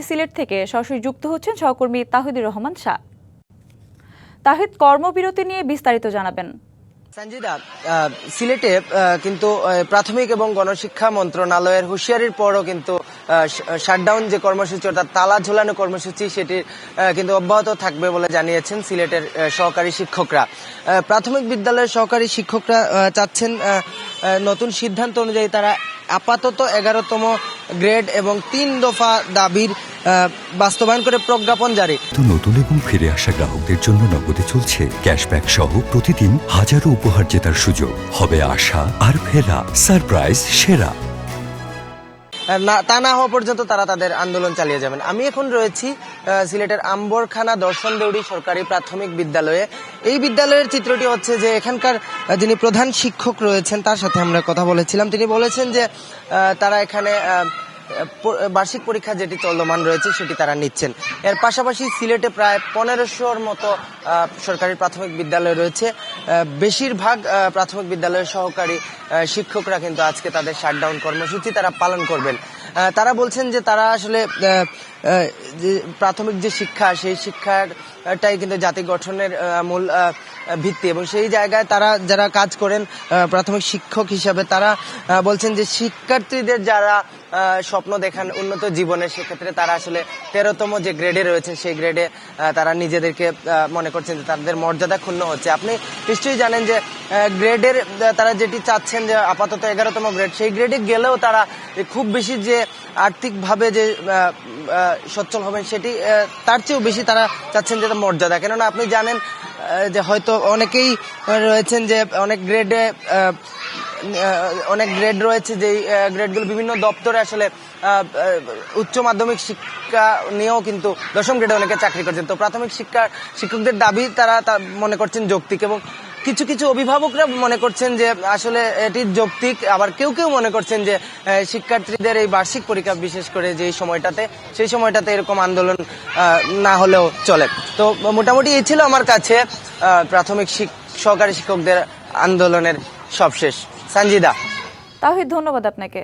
সিলেট থেকে সরাসরি যুক্ত হচ্ছেন সহকর্মী তাহিদুর রহমান শাহ। তাহিদ, কর্মবিরতি নিয়ে বিস্তারিত জানাবেন। সঞ্জিদা, সিলেটে কিন্তু প্রাথমিক এবং গণশিক্ষা মন্ত্রণালয়ের হুঁশিয়ারির পরও কিন্তু শাটডাউন যে কর্মসূচি অর্থাৎ তালা ঝোলানো কর্মসূচি সেটি কিন্তু অব্যাহত থাকবে বলে জানিয়েছেন সিলেটের সহকারী শিক্ষকরা। প্রাথমিক বিদ্যালয়ের সহকারী শিক্ষকরা চাচ্ছেন নতুন সিদ্ধান্ত অনুযায়ী তারা আপাতত 11তম গ্রেড এবং 3 দফা দাবির বাস্তবায়ন করে প্রজ্ঞাপন জারি। নতুন এবং ফিরে আসা গ্রাহকদের জন্য নগদে চলছে ক্যাশব্যাক সহ প্রতিদিন হাজারো উপহার জেতার সুযোগ। হবে আশা আর ফেরা সারপ্রাইজ সেরা। তা না হওয়া পর্যন্ত তারা তাদের আন্দোলন চালিয়ে যাবেন। আমি এখন রয়েছি সিলেটের আম্বরখানা দর্শন দেউড়ি সরকারি প্রাথমিক বিদ্যালয়ে। এই বিদ্যালয়ের চিত্রটি হচ্ছে যে এখানকার যিনি প্রধান শিক্ষক রয়েছেন তার সাথে আমরা কথা বলেছিলাম। তিনি বলেছেন যে তারা এখানে বার্ষিক পরীক্ষা যেটি চলমান রয়েছে সেটি তারা নিচ্ছেন। এর পাশাপাশি সিলেটে প্রায় 1500-র মতো সরকারি প্রাথমিক বিদ্যালয় রয়েছে। বেশিরভাগ প্রাথমিক বিদ্যালয়ের সহকারী শিক্ষকরা কিন্তু আজকে তাদের শাটডাউন কর্মসূচি তারা পালন করবেন। তারা বলছেন যে তারা আসলে প্রাথমিক যে শিক্ষা সেই শিক্ষাটাই কিন্তু জাতি গঠনের মূল ভিত্তি, এবং সেই জায়গায় তারা যারা কাজ করেন প্রাথমিক শিক্ষক হিসাবে তারা বলছেন যে শিক্ষার্থীদের যারা স্বপ্ন দেখান উন্নত জীবনের, সেক্ষেত্রে তারা আসলে 13তম যে গ্রেডে রয়েছে সেই গ্রেডে তারা নিজেদেরকে মনে করছেন যে তাদের মর্যাদা ক্ষুণ্ণ হচ্ছে। আপনি নিশ্চয়ই জানেন যে গ্রেডের তারা যেটি চাচ্ছেন যে আপাতত 11তম গ্রেড, সেই গ্রেডে গেলেও তারা খুব বেশি যে আর্থিকভাবে যে সচ্ছল হবেন সেটি তার চেয়েও বেশি তারা চাচ্ছেন যে মর্যাদা। কেননা আপনি জানেন যে হয়তো অনেকেই রয়েছেন যে অনেক গ্রেড রয়েছে, যেই গ্রেডগুলো বিভিন্ন দপ্তরে আসলে উচ্চ মাধ্যমিক শিক্ষা নিয়েও কিন্তু 10ম গ্রেডে অনেকে চাকরি করছেন। তো প্রাথমিক শিক্ষকদের দাবি তারা মনে করছেন যৌক্তিক, এবং কিছু কিছু অভিভাবকরা মনে করছেন যে আসলে এটি যৌক্তিক, আবার কেউ কেউ মনে করছেন যে শিক্ষার্থীদের এই বার্ষিক পরীক্ষা বিশেষ করে যে সেই সময়টাতে এরকম আন্দোলন না হলেও চলে। তো মোটামুটি এই ছিল আমার কাছে প্রাথমিক সহকারী শিক্ষকদের আন্দোলনের সবশেষ। সঞ্জিদা। তাহিদ, ধন্যবাদ আপনাকে।